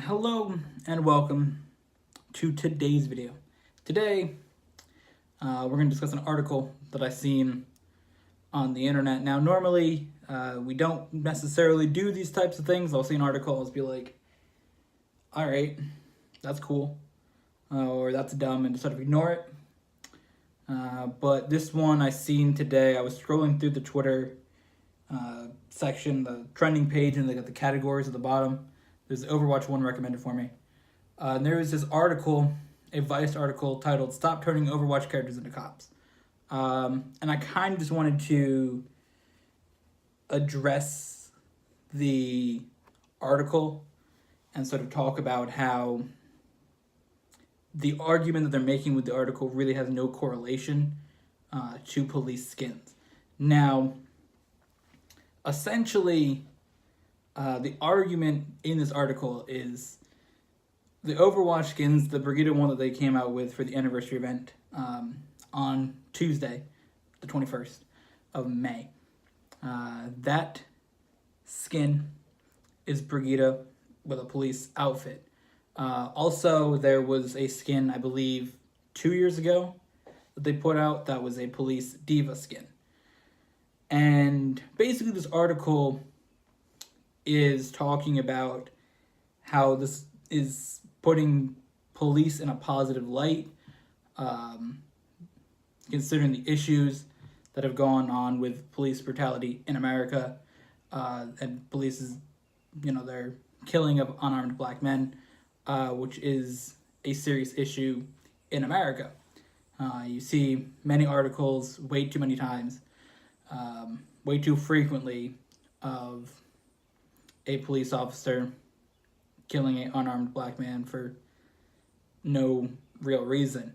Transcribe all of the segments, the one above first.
Hello and welcome to today's video. Today, we're going to discuss an article that I seen on the internet. Now, normally, we don't necessarily do these types of things. I'll see an article, I'll be like, all right, that's cool, or that's dumb, and just sort of ignore it. But this one I seen today, I was scrolling through the Twitter section, the trending page, and they got the categories at the bottom. There's Overwatch 1 recommended for me. And there was this article, a Vice article titled "Stop Turning Overwatch Characters into Cops." And I kind of just wanted to address the article and sort of talk about how the argument that they're making with the article really has no correlation to police skins. Now, essentially, the argument in this article is the Overwatch skins, the Brigitte one that they came out with for the anniversary event on Tuesday, the 21st of May. That skin is Brigitte with a police outfit. Also, there was a skin, I believe, 2 years ago that they put out that was a police D.Va skin. And basically this article is talking about how this is putting police in a positive light, considering the issues that have gone on with police brutality in America, and police's, their killing of unarmed black men, which is a serious issue in America. You see many articles way too many times, way too frequently, of a police officer killing an unarmed black man for no real reason,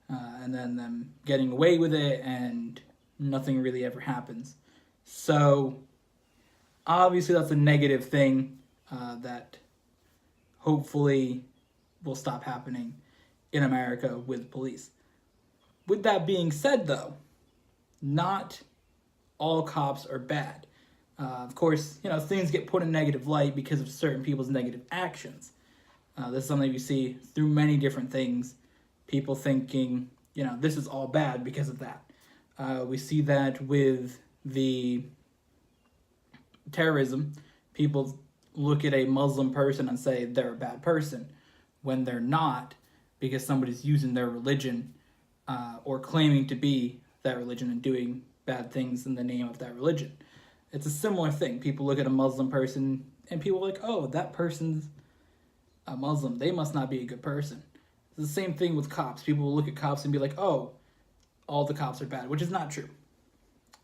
and then them getting away with it and nothing really ever happens. So obviously that's a negative thing that hopefully will stop happening in America with police. With that being said, though, not all cops are bad. Of course, things get put in negative light because of certain people's negative actions. This is something you see through many different things. People thinking, this is all bad because of that. We see that with the terrorism. People look at a Muslim person and say they're a bad person when they're not, because somebody's using their religion or claiming to be that religion and doing bad things in the name of that religion. It's a similar thing. People look at a Muslim person and people are like, oh, that person's a Muslim. They must not be a good person. It's the same thing with cops. People will look at cops and be like, oh, all the cops are bad, which is not true.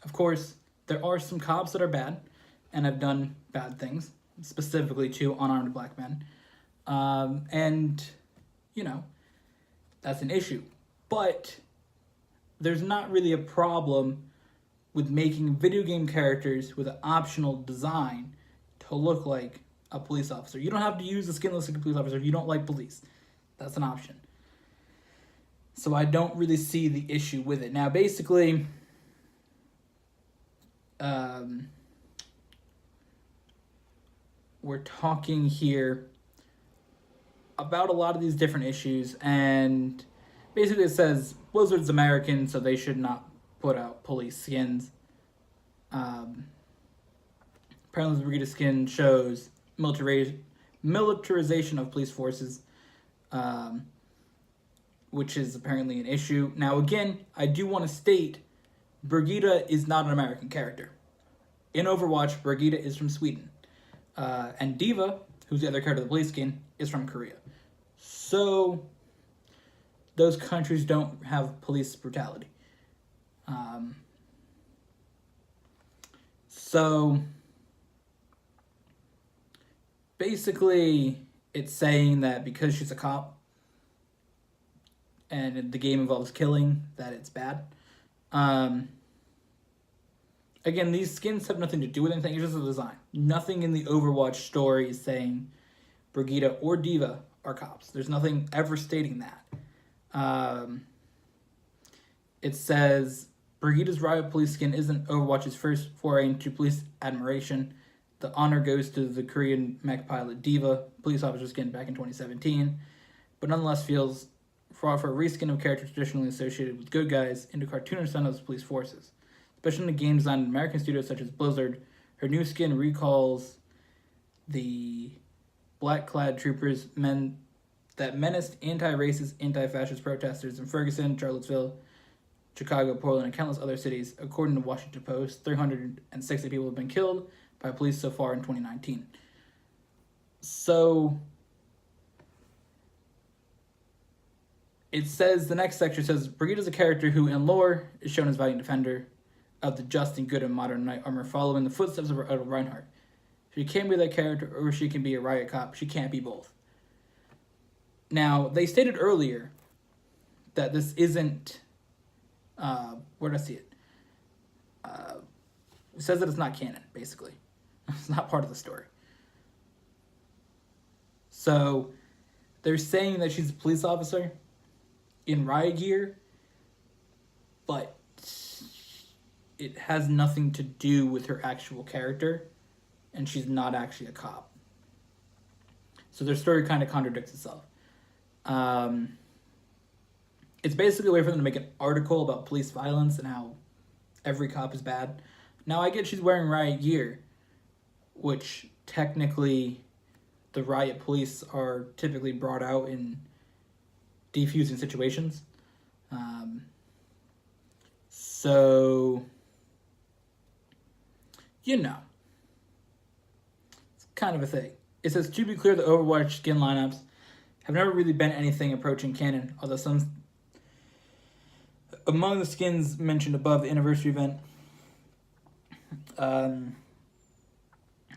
Of course, there are some cops that are bad and have done bad things, specifically to unarmed black men. And, that's an issue. But there's not really a problem with making video game characters with an optional design to look like a police officer. You don't have to use the skin like a police officer if you don't like police. That's an option. So I don't really see the issue with it. Now, basically, we're talking here about a lot of these different issues, and basically it says Blizzard's American, so they should not put out police skins. Apparently the Brigitte skin shows militarization of police forces, which is apparently an issue. Now again, I do want to state, Brigitte is not an American character. In Overwatch, Brigitte is from Sweden. And D.Va, who's the other character of the police skin, is from Korea. So those countries don't have police brutality. So basically it's saying that because she's a cop and the game involves killing, that it's bad. Again, these skins have nothing to do with anything. It's just a design. Nothing in the Overwatch story is saying Brigitte or D.Va are cops. There's nothing ever stating that. It says Brigitte's riot police skin isn't Overwatch's first foray into police admiration. The honor goes to the Korean mech pilot D.Va, police officer skin back in 2017, but nonetheless feels for a reskin of characters traditionally associated with good guys into cartoonish son of police forces. Especially in the game designed in American studios such as Blizzard, her new skin recalls the black-clad troopers that menaced anti-racist, anti-fascist protesters in Ferguson, Charlottesville, Chicago, Portland, and countless other cities. According to Washington Post, 360 people have been killed by police so far in 2019. So it says, the next section says, Brigida is a character who, in lore, is shown as valiant defender of the just and good in modern knight armor, following the footsteps of Otto Reinhardt. She can't be that character, or she can be a riot cop. She can't be both. Now, they stated earlier that this isn't... where did I see it? It says that it's not canon, basically. It's not part of the story. So, they're saying that she's a police officer in riot gear, but it has nothing to do with her actual character, and she's not actually a cop. So their story kind of contradicts itself. It's basically a way for them to make an article about police violence and how every cop is bad. Now, I get she's wearing riot gear, which technically the riot police are typically brought out in defusing situations. So, you know, it's kind of a thing. It says, to be clear, the Overwatch skin lineups have never really been anything approaching canon, although some... Among the skins mentioned above, the anniversary event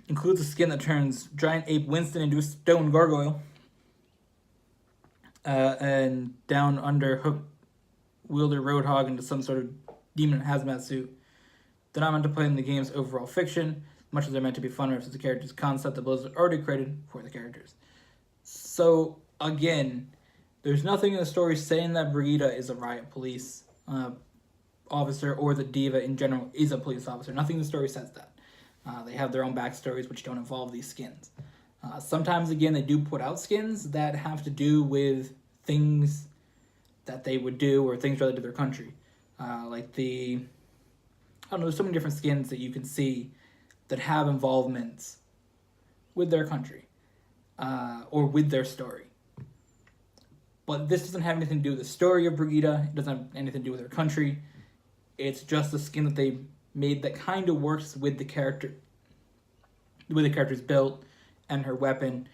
includes a skin that turns giant ape Winston into a stone gargoyle, and down under hook wielder Roadhog into some sort of demon hazmat suit. They're not meant to play in the game's overall fiction, much as they're meant to be fun references to the character's concept that Blizzard already created for the characters. So, again, there's nothing in the story saying that Brigida is a riot police officer or that D.Va in general is a police officer. Nothing in the story says that. They have their own backstories which don't involve these skins. Sometimes, again, they do put out skins that have to do with things that they would do or things related to their country. Like the... I don't know, there's so many different skins that you can see that have involvements with their country or with their story. But this doesn't have anything to do with the story of Brigida. It doesn't have anything to do with her country. It's just a skin that they made that kind of works with the character, the way the character's built, and her weapon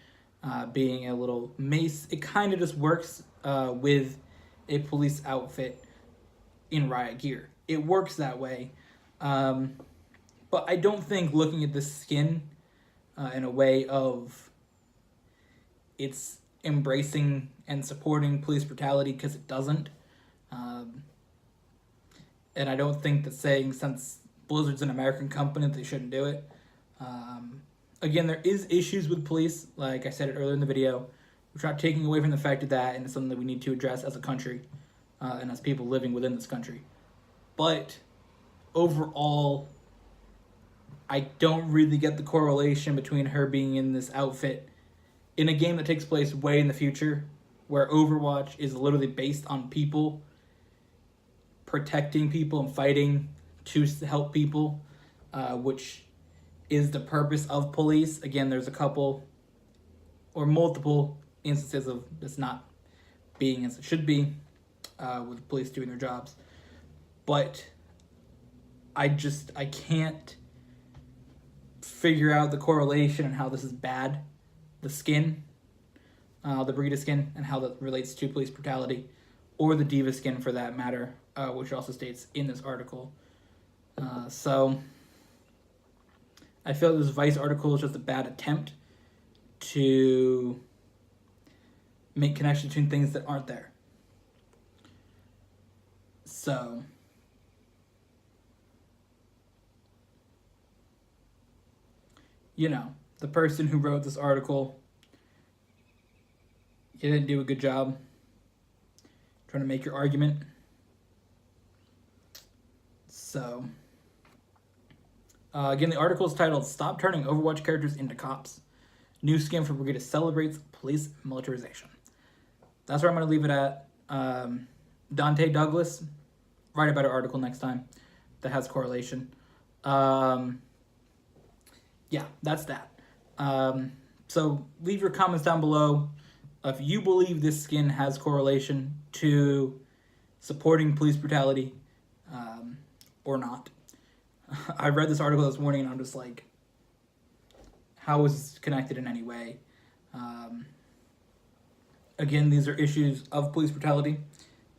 being a little mace. It kind of just works with a police outfit in riot gear. It works that way. But I don't think looking at this skin in a way of it's embracing and supporting police brutality, because it doesn't. And I don't think that saying since Blizzard's an American company that they shouldn't do it. Again, there is issues with police, like I said it earlier in the video. We're not taking away from the fact of that, and it's something that we need to address as a country and as people living within this country. But overall, I don't really get the correlation between her being in this outfit in a game that takes place way in the future, where Overwatch is literally based on people protecting people and fighting to help people, which is the purpose of police. Again, there's a couple or multiple instances of this not being as it should be, with police doing their jobs. But I can't figure out the correlation and how this is bad. The skin, the Brigida skin, and how that relates to police brutality, or the D.Va skin for that matter, which also states in this article. So I feel this Vice article is just a bad attempt to make connections between things that aren't there. So you know, the person who wrote this article, you didn't do a good job trying to make your argument. So Again, the article is titled "Stop Turning Overwatch Characters into Cops." New skin for Brigada celebrates police militarization. That's where I'm going to leave it at. Dante Douglas, write a better article next time that has correlation. Yeah, that's that. So leave your comments down below if you believe this skin has correlation to supporting police brutality or not. I read this article this morning and I'm just like, how is this connected in any way? Again, these are issues of police brutality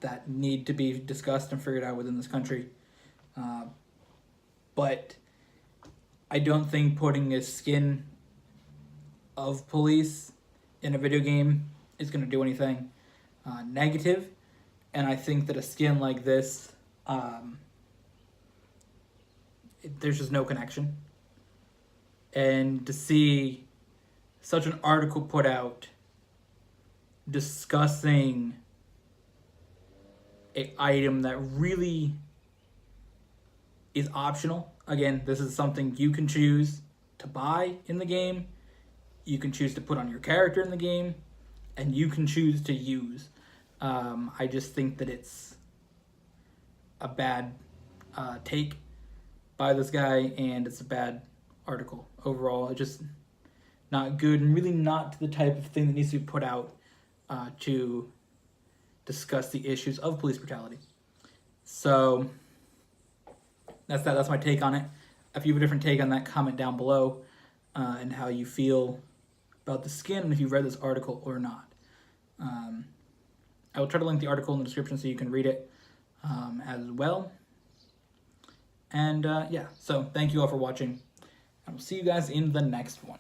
that need to be discussed and figured out within this country. But I don't think putting a skin of police in a video game is going to do anything negative. And I think that a skin like this, there's just no connection. And to see such an article put out discussing an item that really is optional. Again, this is something you can choose to buy in the game, you can choose to put on your character in the game, and you can choose to use. I just think that it's a bad take by this guy, and it's a bad article overall. It's just not good, and really not the type of thing that needs to be put out to discuss the issues of police brutality. So that's that. That's my take on it. If you have a different take on that, comment down below and how you feel about the skin and if you read this article or not. I will try to link the article in the description so you can read it as well. And yeah, so thank you all for watching. I will see you guys in the next one.